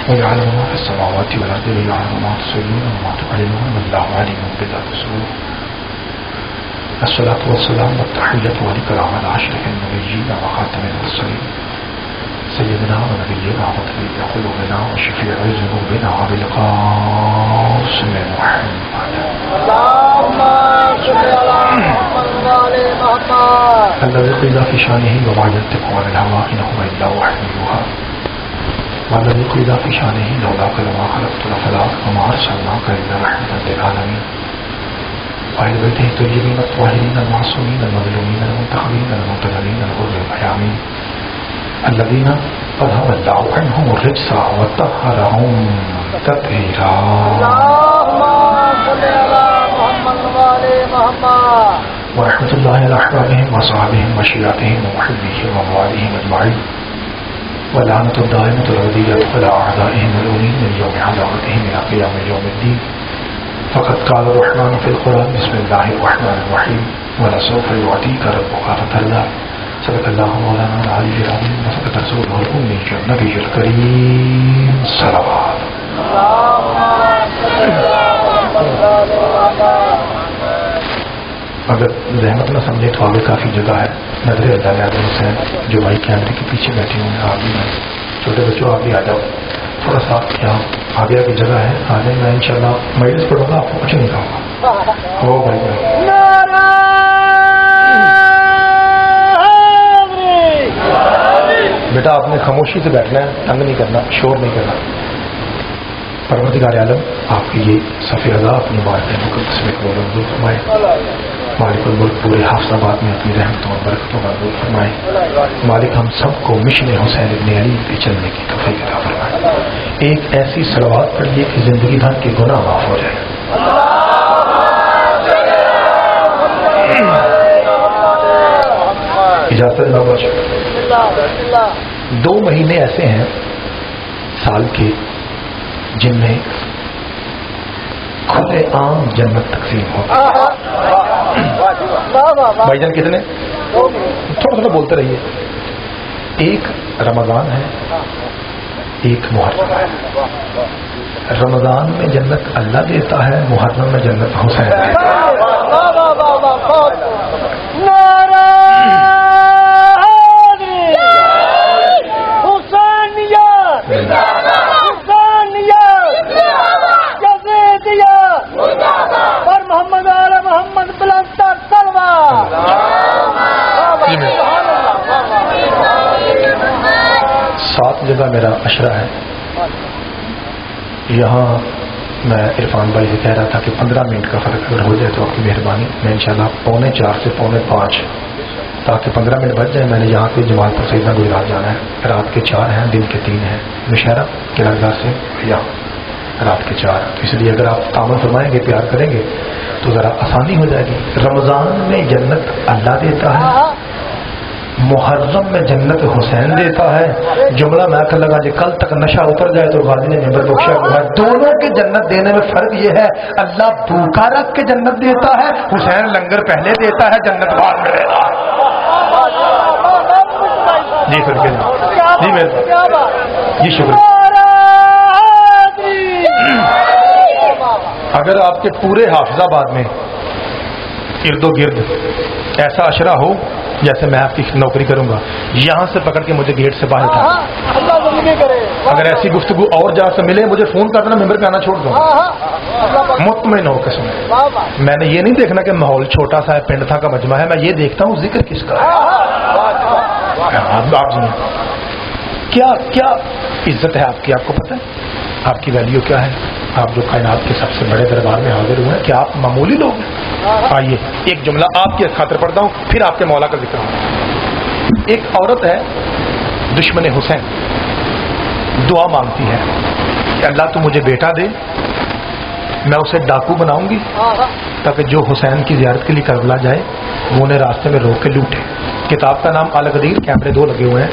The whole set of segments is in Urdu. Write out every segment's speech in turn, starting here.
ويعلم ما في السماوات والأرض ويعلم ما تسرون وما تعلنون والله عليم بذات الصدور. الصلاة والسلام والتحية والإكرام على أشرف النبيين وخاتم المرسلين سيدنا ونبينا وطبيب قلوبنا وشفيع ذنوبنا أبي القاسم محمد. اللهم صل على محمد وعلى محمد. الذي قيل في شانه وما ينطق عن الهوى إن هو إلا وحي يوحى. والذي قيل في شانه لولاك لما خلقت الأفلاك وما أرسلناك إلا رحمة للعالمين. وأهل بيته الطيبين الطاهرين المعصومين المظلومين المنتخبين المنتظرين الغر الميامين الذين أذهب الله عنهم الرجس وطهرهم تطهيرا. اللهم صل على محمد وعلى محمد. ورحمة الله على أحبابهم وصحابهم وشيعتهم ومحبيهم ومواليهم أجمعين. واللعنة الدائمة الأبدية على أعدائهم الأولين من يوم عداوتهم إلى قيام يوم الدين. فقد قال الرحمن في القرآن بسم الله الرحمن الرحيم ولسوف يعطيك ربك فترضى. صدق الله مولانا العلي العظيم وصدق رسوله الأمي النبي الكريم صلوات. اگر زحمت نہ سمجھے تو آگے کافی جگہ ہے. نظر اللہ علیہ حسین جو بھائی کیمرے کے پیچھے بیٹھے ہوئے ہیں، آپ بھی ہیں چھوٹے بچوں، آپ بھی آ جاؤ. تھوڑا سا یہاں آگے آگے جگہ ہے، آ جائیں. میں انشاءاللہ مجلس پڑھوں گا، آپ کو کچھ نہیں کہوں گا. ہو بھائی بیٹا آپ نے خاموشی سے بیٹھنا ہے، تنگ نہیں کرنا، شور نہیں کرنا. پروردگار عالم آپ کی یہ صفی رضا اپنی بارگاہ مقدس میں قبول منظور فرمائے. مالک الملک پورے حافظ آباد میں اپنی رحمتوں اور برکتوں کا منظور فرمائے. مالک ہم سب کو مشن حسین ابن علی پہ چلنے کی توفیق عطا فرمائے. ایک ایسی صلوات پڑھیے کہ زندگی بھر کے گناہ معاف ہو جائے. اجازت ہے بابا. 2 مہینے ایسے ہیں سال کے جن میں کھلے عام جنت تقسیم ہو. بھائی جان کتنے؟ تھوڑا تھوڑا بولتے رہیے. ایک رمضان ہے، ایک محرم ہے. رمضان میں جنت اللہ دیتا ہے، محرم میں جنت حسین دیتا ہے. سات جگہ میرا عشرہ ہے. یہاں میں عرفان بھائی سے کہہ رہا تھا کہ 15 منٹ کا فرق اگر ہو جائے تو آپ کی مہربانی. میں انشاءاللہ 4:45 سے 4:45 تاکہ 15 منٹ بچ جائے. میں نے یہاں پہ جماعت پر سیدنا گجرات جانا ہے. رات کے 4 ہیں، دن کے 3 ہیں. مشہرہ قلعہ سے یہاں رات کے 4. تو اس لیے اگر آپ تعامل فرمائیں گے، پیار کریں گے تو ذرا آسانی ہو جائے گی. رمضان میں جنت اللہ دیتا ہے، محرم میں جنت حسین دیتا ہے. جملہ میں کر لگا جی کل تک نشہ اتر جائے تو غازی نے ممبر بخشا ہوا ہے. دونوں کے جنت دینے میں فرق یہ ہے، اللہ بھوکا رکھ کے جنت دیتا ہے، حسین لنگر پہلے دیتا ہے، جنت بعد میں دیتا ہے. جی سر جی میرے جی شکریہ. اگر آپ کے پورے حافظ آباد میں ارد و گرد ایسا عشرہ ہو جیسے میں آپ کی نوکری کروں گا، یہاں سے پکڑ کے مجھے گیٹ سے باہر تھا. اگر ایسی گفتگو اور جہاں سے ملے مجھے فون کر دینا، ممبر پہ آنا چھوڑ دوں. مطمئن ہو قسم. میں نے یہ نہیں دیکھنا کہ ماحول چھوٹا سا ہے، پنڈ تھا کا مجمع ہے. میں یہ دیکھتا ہوں ذکر کس کا ہے. آپ کیا کیا عزت ہے آپ کی، آپ کو پتہ ہے آپ کی ویلیو کیا ہے. آپ جو کائنات کے سب سے بڑے دربار میں حاضر ہوئے ہیں، کیا آپ معمولی لوگ ہیں؟ آئیے ایک جملہ آپ کی خاطر پڑھتا ہوں، پھر آپ کے مولا کا ذکر ہوں. ایک عورت ہے دشمن حسین، دعا مانگتی ہے کہ اللہ تو مجھے بیٹا دے، میں اسے ڈاکو بناؤں گی تاکہ جو حسین کی زیارت کے لیے کربلا جائے وہ انہیں راستے میں روک کے لوٹے. کتاب کا نام القدیر، کیمرے 2 لگے ہوئے ہیں.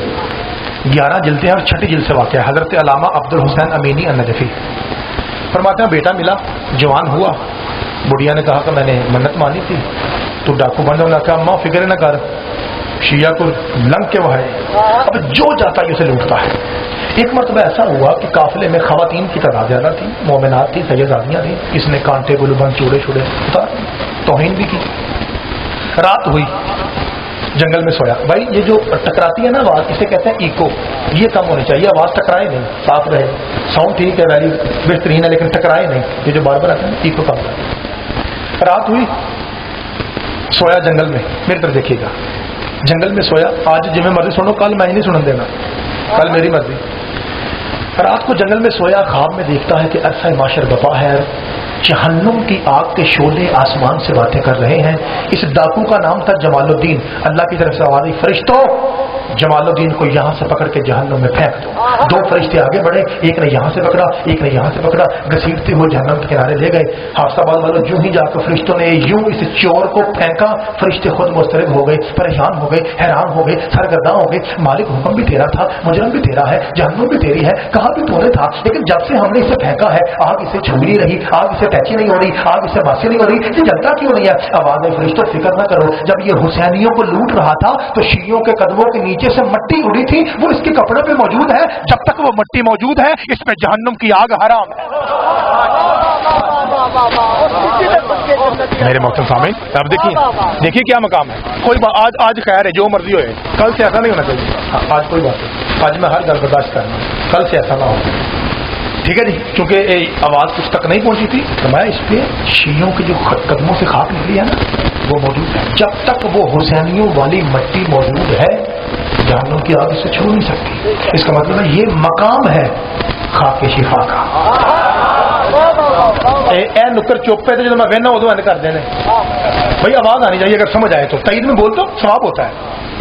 11 جلدیں ہیں اور 6ٹھی جلد سے واقع ہے. حضرت علامہ عبد الحسین امینی النجفی فرماتے ہیں بیٹا ملا، جوان ہوا. بڑھیا نے کہا کہ میں نے منت مانی تھی تو ڈاکو بن جاؤں. کہا ماں فکر نہ کر، شیعہ کو لنگ کے وہ ہے، اب جو جاتا ہے اسے لوٹتا ہے. ایک مرتبہ ایسا ہوا کہ قافلے میں خواتین کی تعداد زیادہ تھی، مومنات تھی، سیداتیاں تھیں، اس نے کانٹے گلوبند چوڑے چھوڑے اتار توہین بھی کی. رات ہوئی، جنگل میں سویا. بھائی یہ جو ٹکراتی ہے نا آواز، اسے کہتے ہیں ایکو. یہ کم ہونی چاہیے، آواز ٹکرائے نہیں، صاف رہے. ساؤنڈ ٹھیک ہے، ویلی بہترین ہے، لیکن ٹکرائے نہیں. یہ جو بار بار آتا ہے نا، ایکو کم کرے. رات ہوئی، سویا جنگل میں. میری طرف دیکھیے گا، جنگل میں سویا. آج جی میں مرضی سنو، کل میں ہی نہیں سنن دینا، کل میری مرضی. رات کو جنگل میں سویا، خواب میں دیکھتا ہے کہ عرصہ معاشر بپا ہے، جہنم کی آگ کے شعلے آسمان سے باتیں کر رہے ہیں. اس ڈاکو کا نام تھا جمال الدین. اللہ کی طرف سے آواز آئی، فرشتوں جمال الدین کو یہاں سے پکڑ کے جہنم میں پھینک دو. دو فرشتے آگے بڑھے، ایک نے یہاں سے پکڑا، ایک نے یہاں سے پکڑا، گھسیٹتے ہوئے جہنم کے کنارے لے گئے. حافظ آباد والوں جو ہی جا کر فرشتوں نے یوں اس چور کو پھینکا، فرشتے خود مضطرب ہو گئے، پریشان ہو گئے، حیران ہو گئے، سرگرداں ہو گئے. مالک حکم بھی تیرا تھا، مجرم بھی تیرا ہے، جہنم بھی تیری ہے، کہا بھی تو نے تھا، لیکن جب سے ہم نے اسے پھینکا ہے آگ اسے چھو نہیں رہی، آگ اسے ٹچی نہیں ہو رہی، آگ اسے باسی نہیں ہو رہی، یہ جلتا کیوں نہیں ہے؟ آواز ہے، فرشتوں فکر نہ کرو، جب یہ حسینیوں کو لوٹ رہا تھا تو شیعوں کے قدموں کے نیچے سے مٹی اڑی تھی، وہ اس کے کپڑے پہ موجود ہے. جب تک وہ مٹی موجود ہے اس میں جہنم کی آگ حرام ہے. میرے محترم سامعین، اب دیکھیے کیا مقام ہے. کوئی آج خیر ہے، جو مرضی ہوئے، کل سے ایسا نہیں ہونا چاہیے. آج کوئی بات نہیں، آج میں ہر گل برداشت کرنا، کل سے ایسا نہ ہو. ٹھیک ہے جی، کیونکہ آواز کچھ تک نہیں پہنچی تھی تو میں اس پہ شیعوں کے جو قدموں سے خاک نکلی ہے نا وہ موجود ہے. جب تک وہ حسینیوں والی مٹی موجود ہے جہنم کی آگ سے چھو نہیں سکتی. اس کا مطلب ہے یہ مقام ہے خاک شفا کا. اے نکر چوپے تھے جب میں بہنا ادو این کر دینے. بھائی آواز آنی چاہیے، اگر سمجھ آئے تو. تائید میں بولتا ہوں ثواب ہوتا ہے.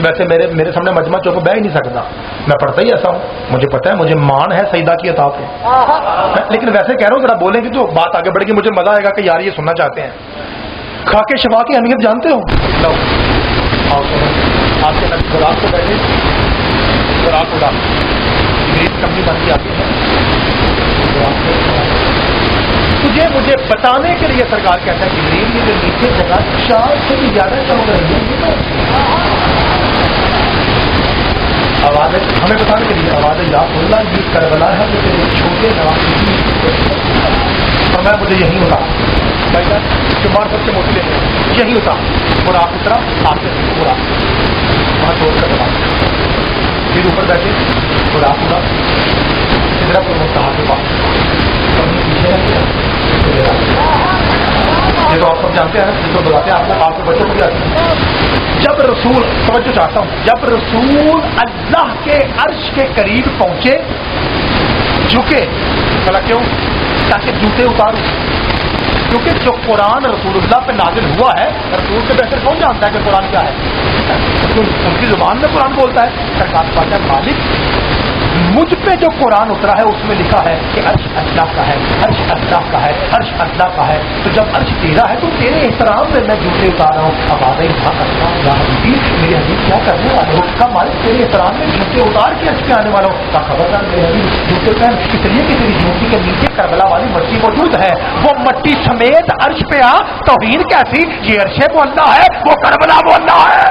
ویسے میرے سامنے مجمع چوپ بہ ہی نہیں سکتا، میں پڑھتا ہی ایسا ہوں، مجھے پتا ہے، مجھے مان ہے سیدہ کی عطا پہ. لیکن ویسے کہہ رہا ہوں ذرا بولیں گے تو بات آگے بڑھے گی، مجھے مزہ آئے گا کہ یار یہ سننا چاہتے ہیں. خاک شفا کی اہمیت جانتے ہو؟ آپ کے خوراک کو بیٹھے، خوراک اڑا کمپنی بن کے آتی ہے. تجھے مجھے بتانے کے لیے سرکار کہتا ہے کہ یہ جو نیچے جگہ 4 سے بھی زیادہ چمک رہی ہے. آواز ہے ہمیں بتانے کے لیے، آواز ہے یا اللہ یہ کربلا ہے جو تیرے چھوٹے نواز اور میں مجھے یہی ہوتا شمار سب سے موٹے یہی ہوتا. اور آپ اترا، آپ سے پورا وہاں چھوڑ کر دبا، پھر اوپر بیٹھے اور آپ پورا ادھر پر مستحق کے پاس یہ تو آپ سب جانتے ہیں، جس کو بتاتے ہیں آپ کے بچوں کو بھی آتے ہیں. جب رسول، توجہ چاہتا ہوں، جب رسول اللہ کے عرش کے قریب پہنچے جھکے. بھلا کیوں؟ تاکہ جوتے اتاروں. کیونکہ جو قرآن رسول اللہ پہ نازل ہوا ہے، رسول سے بہتر کون جانتا ہے کہ قرآن کیا ہے؟ ان کی زبان میں قرآن بولتا ہے. سرکار بات ہے مالک مجھ پہ جو قرآن اترا ہے اس میں لکھا ہے کہ عرش اللہ کا ہے، عرش اللہ کا ہے، عرش اللہ کا ہے. تو جب عرش تیرا ہے تو تیرے احترام میں میں جوتے اتار رہا ہوں. اب آدھے میرے حبیب کیا کرنے والے ہو؟ کا مالک تیرے احترام میں جوتے اتار کے عرش پہ آنے والا ہوں. کا خبردار میرے حبیب جوتے پہن، اس لیے کہ تیری جوتی کے نیچے کربلا والی مٹی موجود ہے. وہ مٹی سمیت عرش پہ آ. توہین کیسی؟ یہ عرش وہ اللہ ہے، وہ کربلا وہ اللہ ہے.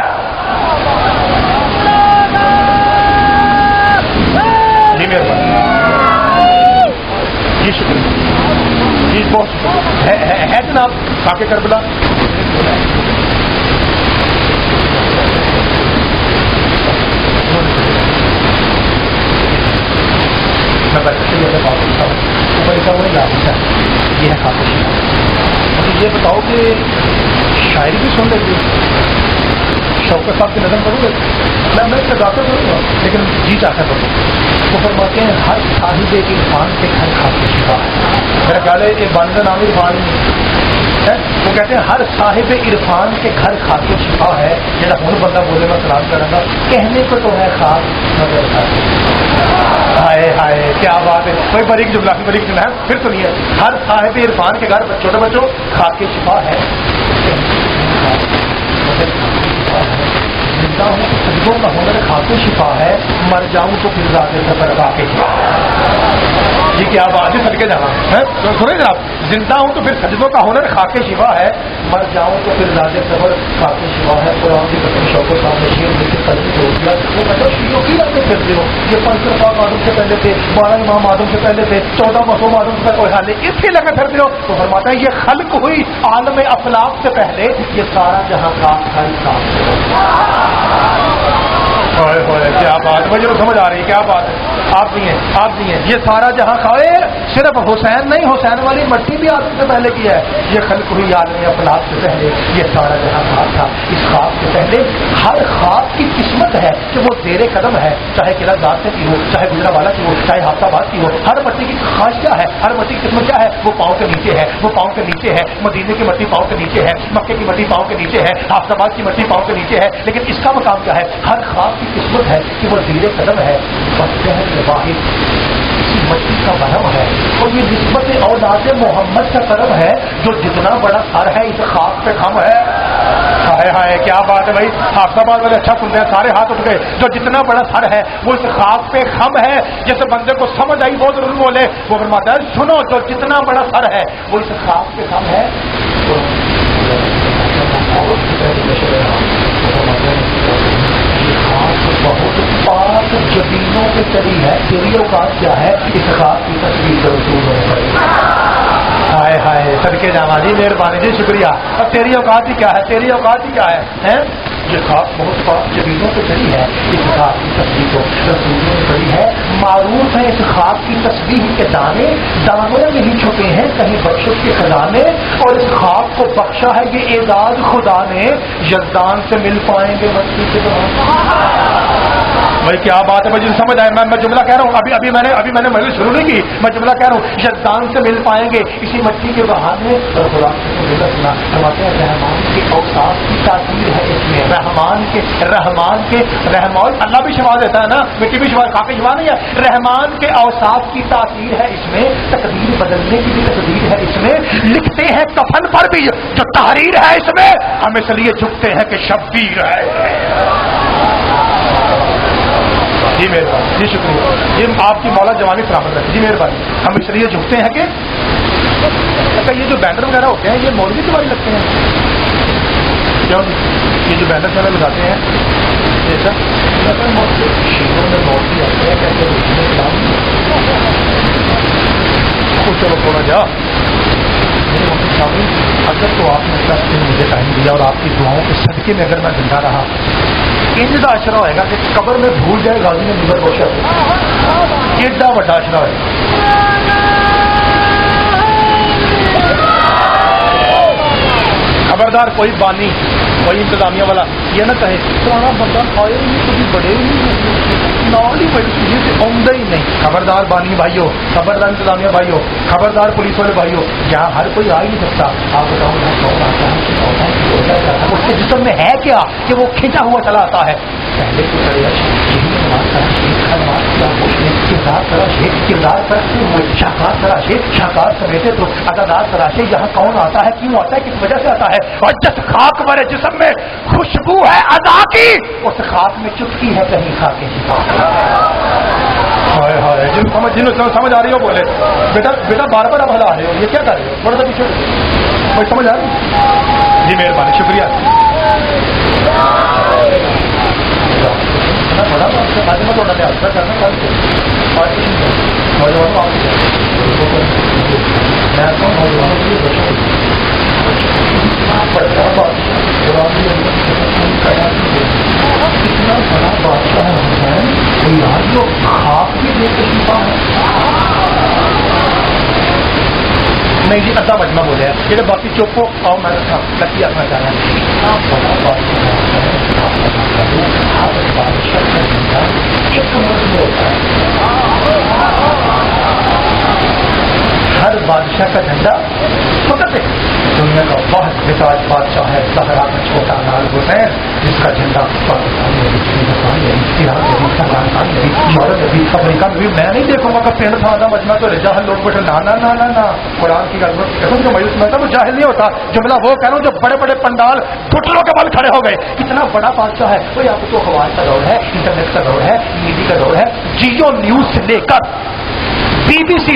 جی شکریہ جی، بہت شکریہ ہے جناب. خاک کربلا میں بچے سے بات کرتا ہوں، اوپر لکھا ہوا یہ ہے خاک شفا. مجھے یہ بتاؤ کہ شاعری بھی سن لیتے شوکت صاحب کی نظر کروں گے؟ میں اس سے ڈاکٹر کروں گا لیکن جی چاہتا کروں. وہ فرماتے ہیں ہر صاحب عرفان کے گھر خاک شفا ہے. میرا خیال ہے ایک بانی کا نام عرفان ہے. وہ کہتے ہیں ہر صاحب عرفان کے گھر خاک شفا ہے. جیسا ہوں بندہ بولے میں سلام کروں گا، کہنے کو تو ہے خاک مگر ہائے ہائے کیا بات ہے. کوئی بریک جملہ ہے پھر سنیے. ہر صاحب عرفان کے گھر چھوٹے بچوں خاک شفا ہے. زندہ ہوں سجدوں کا ہنر خاک شفا ہے، مر جاؤں تو پھر ذات سفر خاک شفا. جی جی کیا بات ہے سڑکے جانا ہے سنیں جناب زندہ ہوں تو پھر سجدوں کا ہنر خاک شفا ہے مر جاؤں تو پھر راج صبر خاک شفا ہے قرآن کی قسم شوق سامنے شیر لے کے قلم ہو گیا وہ مطلب شیروں کی آتے پھرتے ہو یہ 5 پاک آدم سے پہلے تھے 12 امام آدم سے پہلے تھے 14 مسوم آدم سے کوئی حال اس کے لگے پھرتے ہو تو فرماتا ہے یہ خلق ہوئی عالم افلاق سے پہلے یہ سارا جہاں خاک تھا کیا بات مجھے تو سمجھ آ رہی ہے کیا بات ہے آپ نہیں ہیں یہ سارا جہاں کھائے صرف حسین نہیں حسین والی مٹی بھی آدم سے پہلے کی ہے یہ خلق ہوئی عالم افلاق سے پہلے یہ سارا جہاں خاک تھا اس خاک سے پہلے ہر خاک کی قسمت ہے کہ وہ زیر قدم ہے چاہے قلعہ دار سے کی ہو چاہے گجرانوالہ کی ہو چاہے حافظ آباد کی ہو ہر مٹی کی خواہش کیا ہے ہر مٹی کی قسمت کیا ہے وہ پاؤں کے نیچے ہے وہ پاؤں کے نیچے ہے مدینے کی مٹی پاؤں کے نیچے ہے مکے کی مٹی پاؤں کے نیچے ہے حافظ آباد کی مٹی پاؤں کے نیچے ہے لیکن اس کا مقام کیا ہے ہر خاک کی قسمت ہے کہ وہ زیر قدم ہے بس واحد اسی مٹی کا برہم ہے اور یہ نسبت اولاد محمد کا کرم ہے جو جتنا بڑا سر ہے اس خاک پہ خم ہے ہائے ہائے کیا بات ہے بھائی حافظ آباد والے اچھا سنتے ہیں سارے ہاتھ اٹھ گئے جو جتنا بڑا سر ہے وہ اس خاک پہ خم ہے جس بندے کو سمجھ آئی وہ ضرور بولے وہ فرماتا ہے سنو جو جتنا بڑا سر ہے وہ اس خاک پہ خم ہے بہت پاک جبینوں کے چلی ہے تیری اوقات کیا ہے اس خاک کی تصویر کا رسول ہونے پڑے ہائے ہائے سڑکے جانا جی مہربانی جی شکریہ اب تیری اوقات ہی کیا ہے تیری اوقات ہی کیا ہے یہ خاک بہت پاک جبینوں پہ چلی ہے اس خاک کی تصویر کو رسولوں نے پڑی ہے معروف ہے اس خاک کی تصویر کے دانے دانوں میں ہی چھپے ہیں کہیں بخشش کے خزانے اور اس خاک کو بخشا ہے یہ اعزاز خدا نے یزدان سے مل پائیں گے مسجد کے دوران بھائی کیا بات ہے مجھے سمجھ آئے میں جملہ کہہ رہا ہوں ابھی میں نے مجلس شروع نہیں کی میں جملہ کہہ رہا ہوں یزدان سے مل پائیں گے اسی مٹی کے بہانے اور خدا سنا فرماتے ہیں رحمان کے اوصاف کی تاثیر ہے اس میں رحمان کے رحمان اللہ بھی شفا دیتا ہے نا مٹی بھی شفا کافی شفا نہیں ہے رحمان کے اوصاف کی تاثیر ہے اس میں تقدیر بدلنے کی بھی تقدیر ہے اس میں لکھتے ہیں کفن پر بھی جو تحریر ہے اس میں ہم اس لیے جھکتے ہیں کہ شبیر ہے جی مہربانی جی شکریہ جی آپ کی مولا جوانی فراہم رکھے جی مہربانی ہم اس لیے جھکتے ہیں کہ اچھا یہ جو بینر وغیرہ ہوتے ہیں یہ مولوی کے بارے لگتے ہیں کیا یہ جو بینر وغیرہ لگاتے ہیں جیسا شیروں میں مولوی آتے ہیں کیسے چلو تھوڑا جا اگر تو آپ نے 10 دن مجھے ٹائم دیا اور آپ کی دعاؤں کے صدقے میں اگر میں زندہ رہا انج کا اشرا ہوئے گا کہ قبر میں بھول جائے غازی میں نظر روشا ایڈا بڑا اشرا ہوئے خبردار کوئی بانی کوئی انتظامیہ والا یہ نہ کہے پرانا بندہ آئے ہی کبھی بڑے ہی عمدہ ہی نہیں خبردار بانی بھائیو خبردار انتظامیہ بھائیو خبردار پولیس والے بھائیو یہاں ہر کوئی آ ہی نہیں سکتا آپ بتاؤ اس کے جسم میں ہے کیا کہ وہ کھینچا ہوا چلا آتا ہے پہلے تو کردار کرتے ہوئے شاہکار تراشے شاہکار سمیٹے تو ادادار تراشے یہاں کون آتا ہے کیوں آتا ہے کس وجہ سے آتا ہے اور جس خاک والے جسم میں خوشبو ہے ادا کی اس خاک میں چٹکی ہے کہیں خاکے جن سمجھ آ رہی ہو بولے بیٹا بار بار اب ہلا رہے ہو یہ کیا کر رہے ہو تھوڑا سا پیچھے کوئی سمجھ آ رہی جی مہربانی شکریہ بڑا آج میں تھوڑا لحاظ کرنا نوجوانوں آپ میں نوجوانوں کے لیے اتنا بڑا بادشاہ ہے کوئی آج جو خواب بھی دے کے چھپا ہے نہیں جی ادھا مجمع بولے ہیں یہ باقی چوپ ہو اور میں لکی رکھنا چاہ رہا ہوں بڑا بادشاہ ہر بادشاہ کا جھنڈا فقط ہے دنیا کا بہت مزاج بادشاہ ہے زہرا کا چھوٹا لال حسین جس کا جھنڈا پاکستان میں افریقہ میں بھی میں نہیں دیکھوں گا کہ پینٹ تھا آدھا مجمع تو جاہل لوگ بیٹھے نہ قرآن کی قسم جو مجلس میں تھا وہ جاہل نہیں ہوتا جملہ وہ کہہ رہا ہوں جو بڑے بڑے پنڈال گھٹنوں کے بل کھڑے ہو گئے کتنا بڑا بادشاہ ہے وہ آپ کو اخبار کا دور ہے انٹرنیٹ کا دور ہے میڈیا کا دور ہے جیو نیوز سے لے کر BBC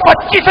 25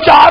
4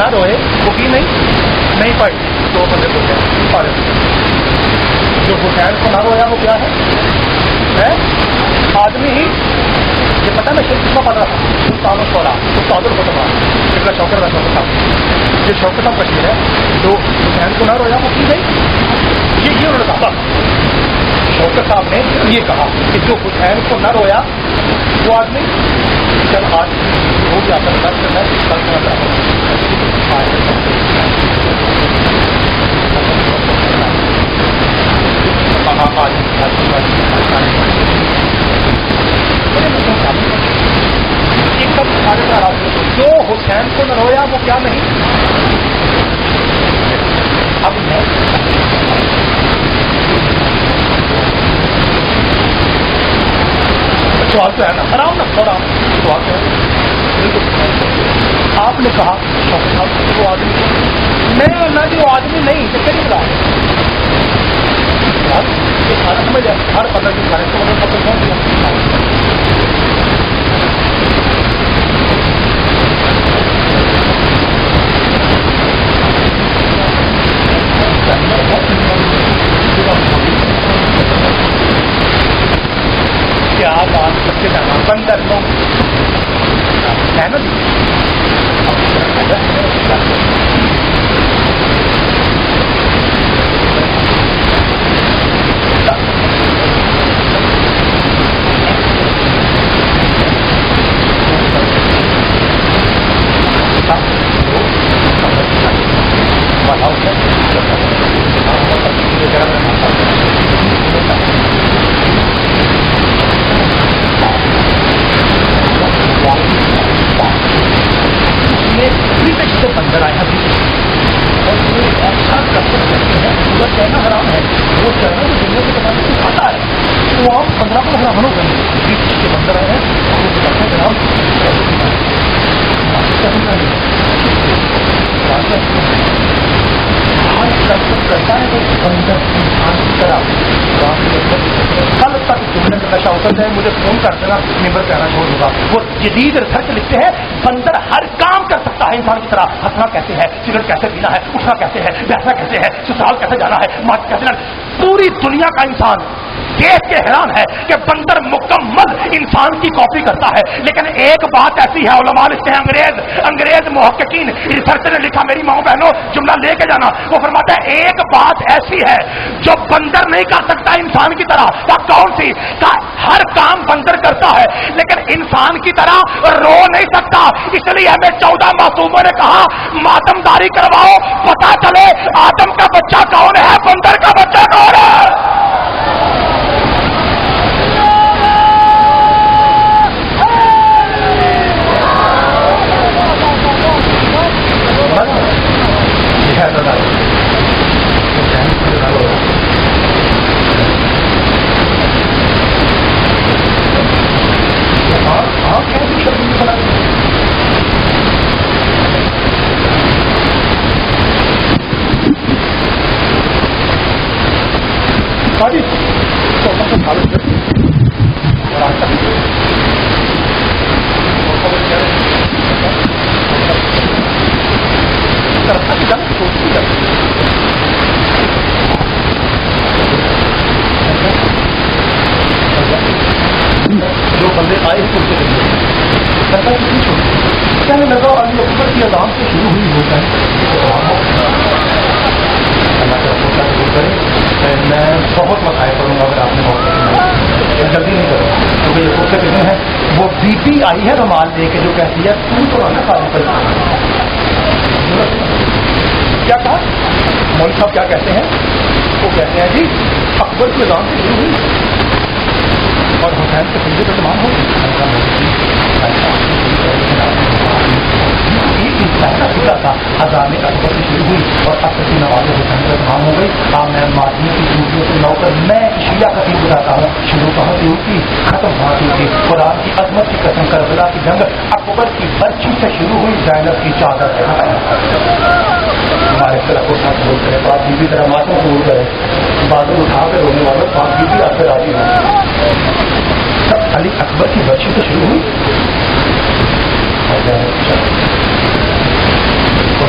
نہ روئے وہ کی نہیں پائی تو بندے کو کیا جو حسین کو نہ رویا وہ کیا ہے آدمی ہی یہ پتہ میں شیخ کتنا پڑھ رہا تھا سلطان الشورا استاد الخطبہ اتنا شوکت صاحب یہ شوکت صاحب کشمیر ہے جو حسین کو نہ رویا وہ کی گئی یہ انہوں نے کہا شوکت صاحب نے یہ کہا کہ جو حسین کو نہ رویا وہ آدمی جب آج ہو گیا جو حسین کو نہ رویا وہ کیا نہیں اب میں سوال تو ہے نا آرام نہ تھوڑا سوال تو ہے آپ نے کہا وہ آدمی نہیں نہ جو آدمی نہیں تو کیا نکلا سارا سمجھ جائے ہر پندرہ دن سارے پہنچ گیا کیا بات سب سے جانا بندر لوگ ہے نا بندر آیا ایسا کہنا حرام ہے وہ کہنا جو دنیا کے زمانے سے کھاتا ہے تو آپ 15 کو حرام ہو گئے کے بندر آئے ہیں کرتا ہے بندر انسان کی طرح کل تک جملے کا نشہ ہوتا ہے مجھے فون کر دینا ممبر کہنا چھوڑ دوں گا وہ جدید ریسرچ لکھتے ہیں بندر ہر کام کر سکتا ہے انسان کی طرح ہنسنا کیسے ہے سگریٹ کیسے پینا ہے اٹھنا کیسے ہے بیٹھنا کیسے ہے سسرال کیسے جانا ہے مارکیٹ کیسے جانا پوری دنیا کا انسان دیکھ کے حیران ہے کہ بندر مکمل انسان کی کاپی کرتا ہے لیکن ایک بات ایسی ہے علماء لکھتے ہیں انگریز محققین ریسرچر نے لکھا میری ماں بہنوں جملہ لے کے جانا وہ فرماتا ہے ایک بات ایسی ہے جو بندر نہیں کر سکتا انسان کی طرح وہ کون سی ہر کام بندر کرتا ہے لیکن انسان کی طرح رو نہیں سکتا اس لیے ہمیں 14 معصوموں نے کہا ماتمداری کرواؤ پتا چلے آدم کا بچہ کون ہے بندر کا بچہ کون ہے جو بندے آئے کہنے لگا علی اکبر کی اذان سے شروع ہوئی ہوتا ہے میں بہت بتایا کروں گا اگر آپ نے بہت جلدی نہیں کروں کیونکہ یہ خود سے کہتے ہیں وہ بی پی آئی ہے رومال دے کے جو کہتی ہے تم تو آنا کام کر کیا کہا مولوی صاحب کیا کہتے ہیں وہ کہتے ہیں جی اکبر کی اذان سے شروع ہوئی اور حسین کے سنجے کا تمام ہو پہلا خدا تھا ہزار اکبر سے شروع ہوئی اور اب تک نواز حسین کا تمام ہو گئی میں مادی کی چوٹیوں سے لو کر میں شیعہ خطیب بتاتا ہوں شروع کہاں سے ہوتی ختم کہاں سے ہوتی قرآن کی عظمت کی قسم کربلا کی جنگ اکبر کی برچھی سے شروع ہوئی زینب کی چادر سے ہمارے طرف کو ساتھ بول کرے بات بی بی طرح ماتوں کو کرے بادل اٹھا کر رونے والوں بات بی بی آپ سے راضی ہوں سب علی اکبر کی برچھی سے شروع ہوئی اور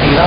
13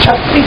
36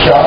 4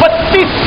32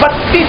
32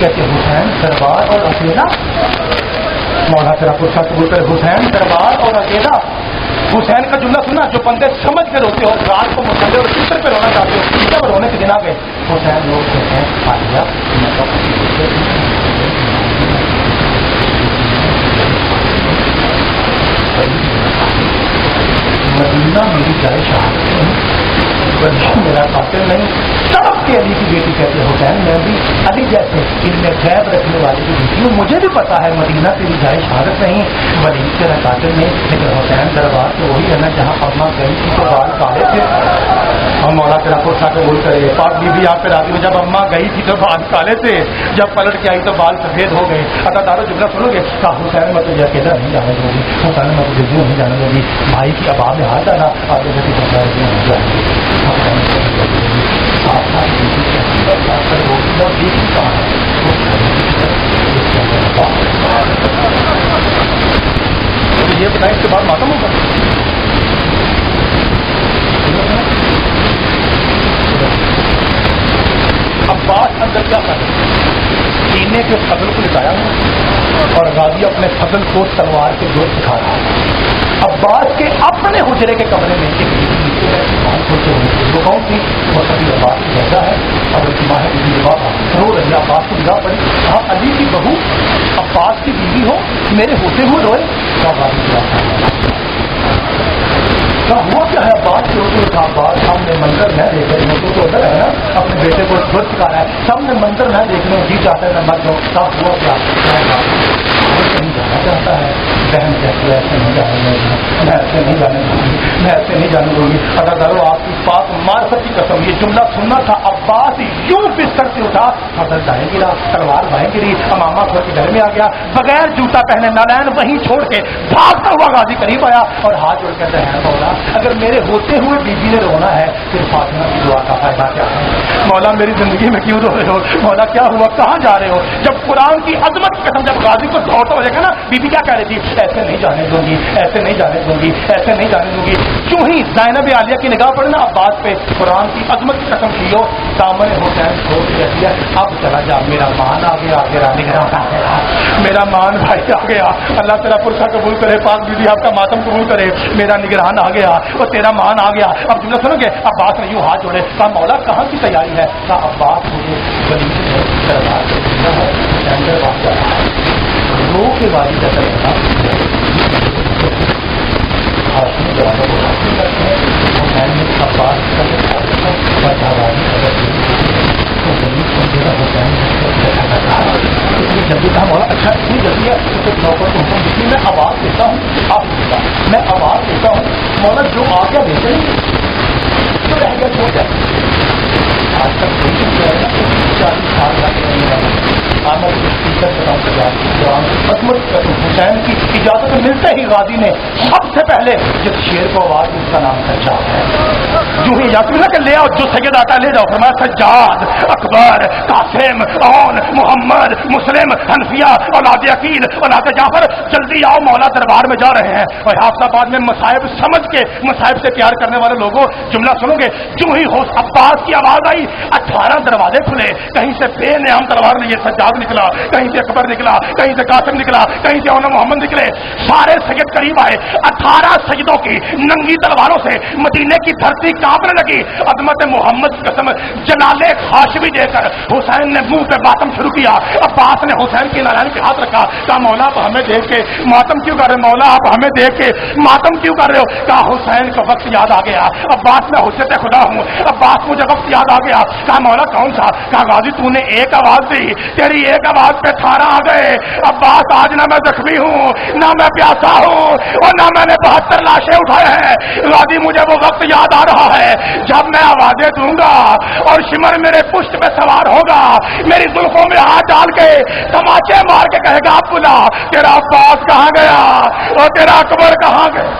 کہتے ہیں حسین دربار اور اکیلا. مولا تیرا پرسہ قبول کرے. حسین دربار اور اکیلا. حسین کا جملہ سنا جو بندے سمجھ کے روتے ہو, رات کو مسلے اور فطر پہ رونا چاہتے ہو, جب رونے کے دن آ گئے حسین لوگ کہتے ہیں آ گیا مدینہ میری جائے شہادت نہیں, میرا قاتل نہیں. تڑپ کے علی کی بیٹی کہتے حسین میں بھی علی جیسے ان میں غیب رکھنے والی کی بیٹی ہوں, مجھے بھی پتا ہے مدینہ تیری جائے شہادت نہیں, ولید تیرا قاتل نہیں. لیکن حسین دربار تو وہی ہے نا جہاں پدما گئی تھی تو بال کالے تھے. اور مولا تیرا پرسہ قبول کرے. پاک بی بی آپ پہ راضی ہو, جب اماں گئی تھی تو بال کالے تھے, جب پلٹ کے آئی تو بال سفید ہو گئے. ادا دارو جملہ سنو گے کہا حسین میں تجھے اکیلا نہیں جانے دوں گی, حسین میں تجھے نہیں جانے دوں گی. بھائی کی ابا میں ہاتھ ڈالا آگے جیسے نہیں جائیں گے. یہ بتائیں اس کے بعد ماتم ہوگا. عباس اندر کیا کر سینے کے فضل کو لٹایا ہوا اور غازی اپنے فضل کو تلوار کے زور سکھا رہا ہے. عباس کے اپنے حجرے کے کمرے میں وہ کون تھی, وہ سبھی عباس کی جگہ ہے اور اس کی ماں ہے رو رہی. عباس کو نگاہ پڑی, آپ علی کی بہو عباس کی بیوی ہو, میرے ہوتے ہوئے روئے. ہوا کیا ہے عباس کے ہوتے ہوئے عباس سامنے منظر نہ دیکھ رہے ہیں تو ادھر ہے نا اپنے بیٹے کو خود سکھا رہا ہے, سامنے منظر نہ دیکھنے جی چاہتا ہے میں مر جاؤں. کب ہوا کیا کہیں جانا چاہتا ہے. بہن کہتی ہے ایسے نہیں جانے دوں گی, میں ایسے نہیں جانے دوں گی, میں ایسے نہیں جانے دوں گی. اگر دارو آپ کی پاک معرفت کی قسم یہ جملہ سننا تھا. عباس یوں بستر سے اٹھا, فضل دائیں گرا, تلوار بائیں گری, امامہ گھر کے گھر میں آ گیا بغیر جوتا پہنے, نالین وہیں چھوڑ کے بھاگتا ہوا غازی قریب آیا اور ہاتھ جوڑ کہتے ہیں مولا اگر میرے ہوتے ہوئے بیوی نے رونا ہے پھر فاطمہ کی دعا کا فائدہ کیا ہے. مولا میری زندگی میں کیوں رو رہے ہو, مولا کیا ہوا, کہاں جا رہے ہو. جب قرآن کی عظمت کی قسم جب غازی کو دوڑتا ہو دیکھا نا, بیوی کیا کہہ رہی تھی, ایسے نہیں جانے دوں گی, ایسے نہیں جانے دوں گی, ایسے نہیں جانے دوں گی. کیوں ہی زینب عالیہ کی نگاہ پڑے نا عباس پہ, قرآن کی عظمت کی قسم کھیو دامن حسین چھوڑ کے کہتی ہے اب چلا جا, میرا مان آ گیا, میرا نگراں آ گیا, میرا مان بھائی آ گیا. اللہ تیرا پرسہ قبول کرے, پاک بیوی آپ کا ماتم قبول کرے, میرا نگران آ گیا اور تیرا مان آ گیا. اب جملہ سنو گے عباس نے یوں ہاتھ جوڑے, کہا مولا کہاں کی تیاری ہے. کہا عباس مجھے ولید میں دربار سے پوچھنا ہے, سینٹر بات کر رہا ہے. رو کے والی جیسا لگتا حاصل برابر کو حاصل کرتے ہیں. حسین نے عباس کا بدھاواری اگر تو ولید سمجھے گا حسین جلدی کہا مولا اچھا اتنی جلدی ہے تو نوکر کو حکم دیتی, میں آواز دیتا ہوں, آپ دیتا میں آواز دیتا ہوں. مولا جو آ گیا دیتے نہیں تو رہ گیا چھوڑ جائے. آج تک 40 سال حسین کی اجازت ملتے ہی غازی نے سب سے پہلے جس شیر کو آواز اس کا نام سجاد ہے. جو ہی اجازت ملا کہ لے آؤ, جو سید آتا لے جاؤ. فرمایا سجاد, اکبر, قاسم, اون, محمد, مسلم, حنفیہ, اولاد عقیل, اولاد جعفر, جلدی آؤ مولا دربار میں جا رہے ہیں. اور حافظ آباد میں مصائب سمجھ کے مصائب سے پیار کرنے والے لوگوں جملہ سنو گے. جو ہی ہوش عباس کی آواز آئی 18 دروازے کھلے, کہیں سے بے نیام تلوار لیے سجاد نکلا, کہیں سے اکبر نکلا, کہیں سے قاسم نکلا, کہیں سے اون محمد نکلے. سارے سید قریب آئے. 18 سجدوں کی ننگی تلواروں سے مدینے کی دھرتی کانپنے لگی. عظمت محمد کی قسم جلال خاشبی دے کر حسین نے منہ پہ ماتم شروع کیا. عباس نے حسین کے نالین پہ ہاتھ رکھا, کہا مولا آپ ہمیں دیکھ کے ماتم کیوں کر رہے, مولا آپ ہمیں دیکھ کے ماتم کیوں کر رہے ہو. کہا حسین کا وقت یاد آ گیا. عباس میں حجت خدا ہوں, عباس مجھے وقت یاد آ گیا. کہا مولا کون سا. کہا غازی تو نے ایک آواز دی, تیری ایک آواز پہ 18 آ گئے. عباس آج نہ میں زخمی ہوں, نہ میں پیاسا ہوں, اور نہ میں نے 72 لاشیں اٹھائے ہیں. غازی مجھے وہ وقت یاد آ رہا ہے جب میں آوازیں دوں گا اور شمر میرے پشت پہ سوار ہوگا, میری زلفوں میں ہاتھ ڈال کے تماچے مار کے کہے گا بلا تیرا عباس کہاں گیا اور تیرا اکبر کہاں گیا.